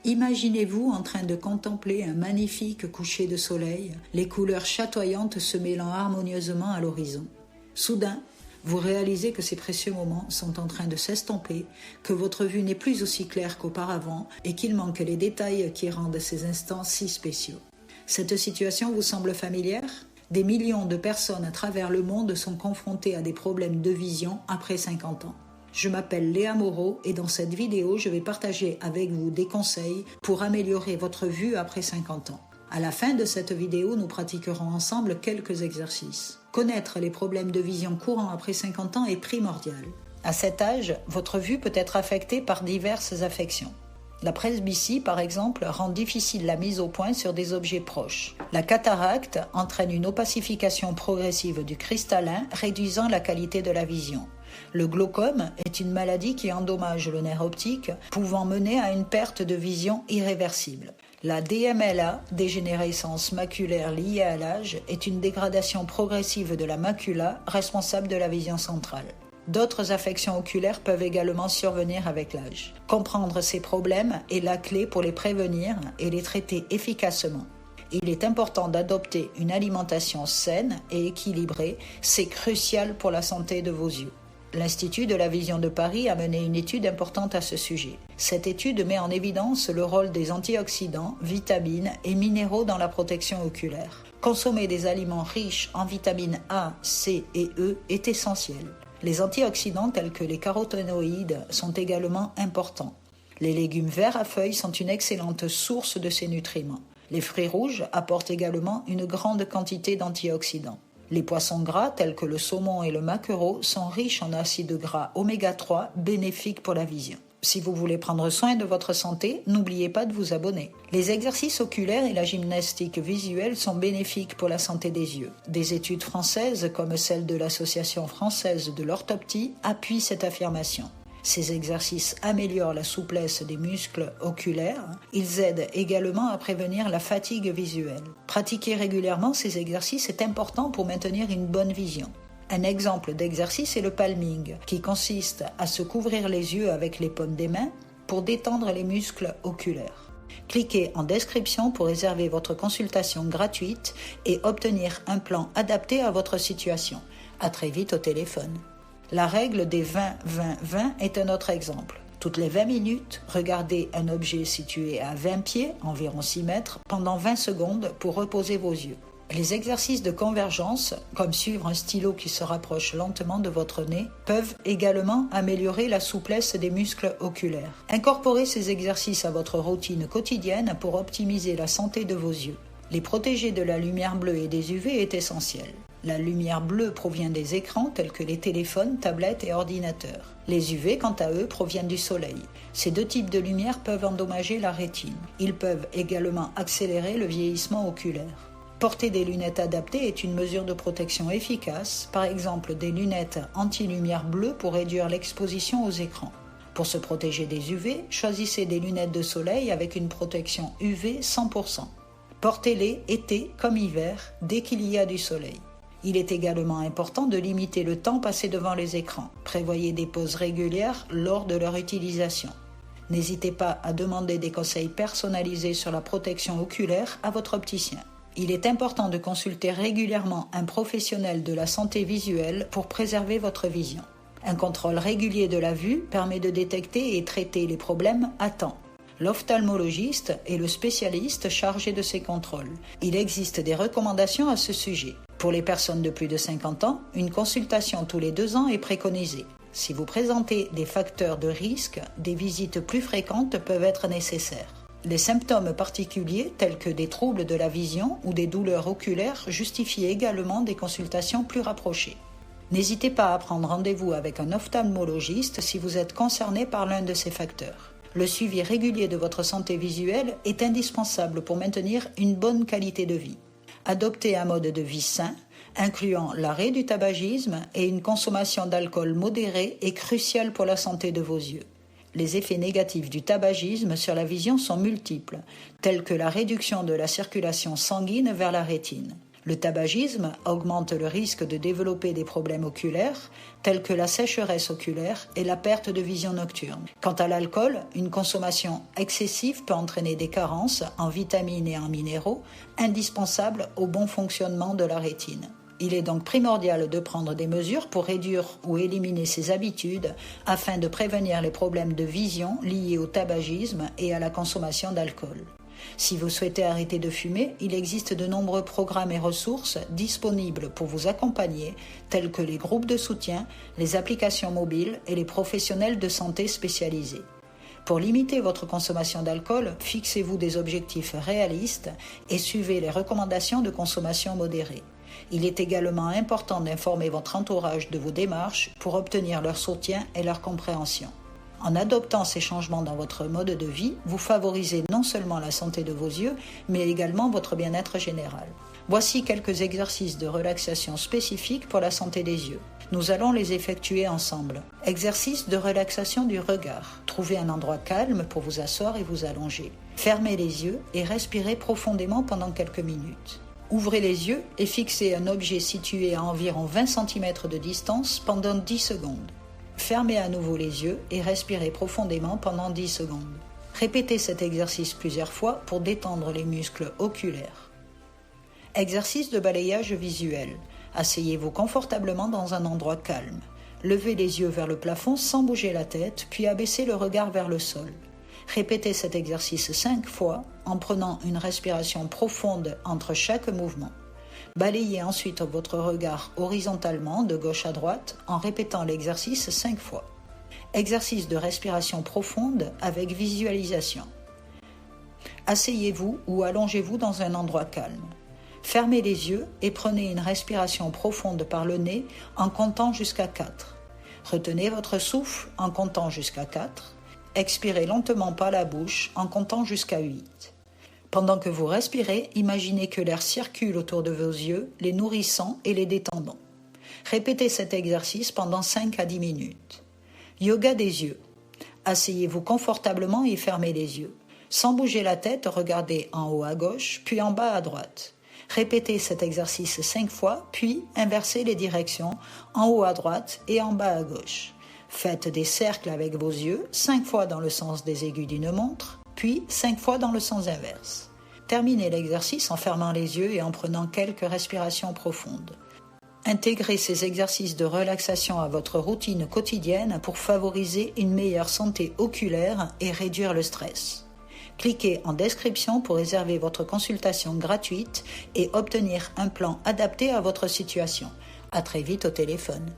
Imaginez-vous en train de contempler un magnifique coucher de soleil, les couleurs chatoyantes se mêlant harmonieusement à l'horizon. Soudain, vous réalisez que ces précieux moments sont en train de s'estomper, que votre vue n'est plus aussi claire qu'auparavant et qu'il manque les détails qui rendent ces instants si spéciaux. Cette situation vous semble familière ? Des millions de personnes à travers le monde sont confrontées à des problèmes de vision après 50 ans. Je m'appelle Léa Moreau et dans cette vidéo, je vais partager avec vous des conseils pour améliorer votre vue après 50 ans. À la fin de cette vidéo, nous pratiquerons ensemble quelques exercices. Connaître les problèmes de vision courants après 50 ans est primordial. À cet âge, votre vue peut être affectée par diverses affections. La presbytie, par exemple, rend difficile la mise au point sur des objets proches. La cataracte entraîne une opacification progressive du cristallin, réduisant la qualité de la vision. Le glaucome est une maladie qui endommage le nerf optique, pouvant mener à une perte de vision irréversible. La DMLA, dégénérescence maculaire liée à l'âge, est une dégradation progressive de la macula responsable de la vision centrale. D'autres affections oculaires peuvent également survenir avec l'âge. Comprendre ces problèmes est la clé pour les prévenir et les traiter efficacement. Il est important d'adopter une alimentation saine et équilibrée, c'est crucial pour la santé de vos yeux. L'Institut de la Vision de Paris a mené une étude importante à ce sujet. Cette étude met en évidence le rôle des antioxydants, vitamines et minéraux dans la protection oculaire. Consommer des aliments riches en vitamines A, C et E est essentiel. Les antioxydants tels que les caroténoïdes sont également importants. Les légumes verts à feuilles sont une excellente source de ces nutriments. Les fruits rouges apportent également une grande quantité d'antioxydants. Les poissons gras tels que le saumon et le maquereau sont riches en acides gras oméga 3 bénéfiques pour la vision. Si vous voulez prendre soin de votre santé, n'oubliez pas de vous abonner. Les exercices oculaires et la gymnastique visuelle sont bénéfiques pour la santé des yeux. Des études françaises, comme celle de l'Association française de l'orthoptie, appuient cette affirmation. Ces exercices améliorent la souplesse des muscles oculaires. Ils aident également à prévenir la fatigue visuelle. Pratiquer régulièrement ces exercices est important pour maintenir une bonne vision. Un exemple d'exercice est le palming, qui consiste à se couvrir les yeux avec les paumes des mains pour détendre les muscles oculaires. Cliquez en description pour réserver votre consultation gratuite et obtenir un plan adapté à votre situation. À très vite au téléphone. La règle des 20-20-20 est un autre exemple. Toutes les 20 minutes, regardez un objet situé à 20 pieds, environ 6 mètres, pendant 20 secondes pour reposer vos yeux. Les exercices de convergence, comme suivre un stylo qui se rapproche lentement de votre nez, peuvent également améliorer la souplesse des muscles oculaires. Incorporez ces exercices à votre routine quotidienne pour optimiser la santé de vos yeux. Les protéger de la lumière bleue et des UV est essentiel. La lumière bleue provient des écrans tels que les téléphones, tablettes et ordinateurs. Les UV, quant à eux, proviennent du soleil. Ces deux types de lumière peuvent endommager la rétine. Ils peuvent également accélérer le vieillissement oculaire. Porter des lunettes adaptées est une mesure de protection efficace, par exemple des lunettes anti-lumière bleue pour réduire l'exposition aux écrans. Pour se protéger des UV, choisissez des lunettes de soleil avec une protection UV 100%. Portez-les été comme hiver, dès qu'il y a du soleil. Il est également important de limiter le temps passé devant les écrans. Prévoyez des pauses régulières lors de leur utilisation. N'hésitez pas à demander des conseils personnalisés sur la protection oculaire à votre opticien. Il est important de consulter régulièrement un professionnel de la santé visuelle pour préserver votre vision. Un contrôle régulier de la vue permet de détecter et traiter les problèmes à temps. L'ophtalmologiste est le spécialiste chargé de ces contrôles. Il existe des recommandations à ce sujet. Pour les personnes de plus de 50 ans, une consultation tous les 2 ans est préconisée. Si vous présentez des facteurs de risque, des visites plus fréquentes peuvent être nécessaires. Les symptômes particuliers, tels que des troubles de la vision ou des douleurs oculaires, justifient également des consultations plus rapprochées. N'hésitez pas à prendre rendez-vous avec un ophtalmologiste si vous êtes concerné par l'un de ces facteurs. Le suivi régulier de votre santé visuelle est indispensable pour maintenir une bonne qualité de vie. Adoptez un mode de vie sain, incluant l'arrêt du tabagisme et une consommation d'alcool modérée est crucial pour la santé de vos yeux. Les effets négatifs du tabagisme sur la vision sont multiples, tels que la réduction de la circulation sanguine vers la rétine. Le tabagisme augmente le risque de développer des problèmes oculaires, tels que la sécheresse oculaire et la perte de vision nocturne. Quant à l'alcool, une consommation excessive peut entraîner des carences en vitamines et en minéraux, indispensables au bon fonctionnement de la rétine. Il est donc primordial de prendre des mesures pour réduire ou éliminer ces habitudes afin de prévenir les problèmes de vision liés au tabagisme et à la consommation d'alcool. Si vous souhaitez arrêter de fumer, il existe de nombreux programmes et ressources disponibles pour vous accompagner, tels que les groupes de soutien, les applications mobiles et les professionnels de santé spécialisés. Pour limiter votre consommation d'alcool, fixez-vous des objectifs réalistes et suivez les recommandations de consommation modérée. Il est également important d'informer votre entourage de vos démarches pour obtenir leur soutien et leur compréhension. En adoptant ces changements dans votre mode de vie, vous favorisez non seulement la santé de vos yeux, mais également votre bien-être général. Voici quelques exercices de relaxation spécifiques pour la santé des yeux. Nous allons les effectuer ensemble. Exercice de relaxation du regard. Trouvez un endroit calme pour vous asseoir et vous allonger. Fermez les yeux et respirez profondément pendant quelques minutes. Ouvrez les yeux et fixez un objet situé à environ 20 cm de distance pendant 10 secondes. Fermez à nouveau les yeux et respirez profondément pendant 10 secondes. Répétez cet exercice plusieurs fois pour détendre les muscles oculaires. Exercice de balayage visuel. Asseyez-vous confortablement dans un endroit calme. Levez les yeux vers le plafond sans bouger la tête, puis abaissez le regard vers le sol. Répétez cet exercice 5 fois en prenant une respiration profonde entre chaque mouvement. Balayez ensuite votre regard horizontalement de gauche à droite en répétant l'exercice 5 fois. Exercice de respiration profonde avec visualisation. Asseyez-vous ou allongez-vous dans un endroit calme. Fermez les yeux et prenez une respiration profonde par le nez en comptant jusqu'à 4. Retenez votre souffle en comptant jusqu'à 4. Expirez lentement par la bouche en comptant jusqu'à 8. Pendant que vous respirez, imaginez que l'air circule autour de vos yeux, les nourrissant et les détendant. Répétez cet exercice pendant 5 à 10 minutes. Yoga des yeux. Asseyez-vous confortablement et fermez les yeux. Sans bouger la tête, regardez en haut à gauche, puis en bas à droite. Répétez cet exercice 5 fois, puis inversez les directions en haut à droite et en bas à gauche. Faites des cercles avec vos yeux, 5 fois dans le sens des aiguilles d'une montre, puis 5 fois dans le sens inverse. Terminez l'exercice en fermant les yeux et en prenant quelques respirations profondes. Intégrez ces exercices de relaxation à votre routine quotidienne pour favoriser une meilleure santé oculaire et réduire le stress. Cliquez en description pour réserver votre consultation gratuite et obtenir un plan adapté à votre situation. À très vite au téléphone.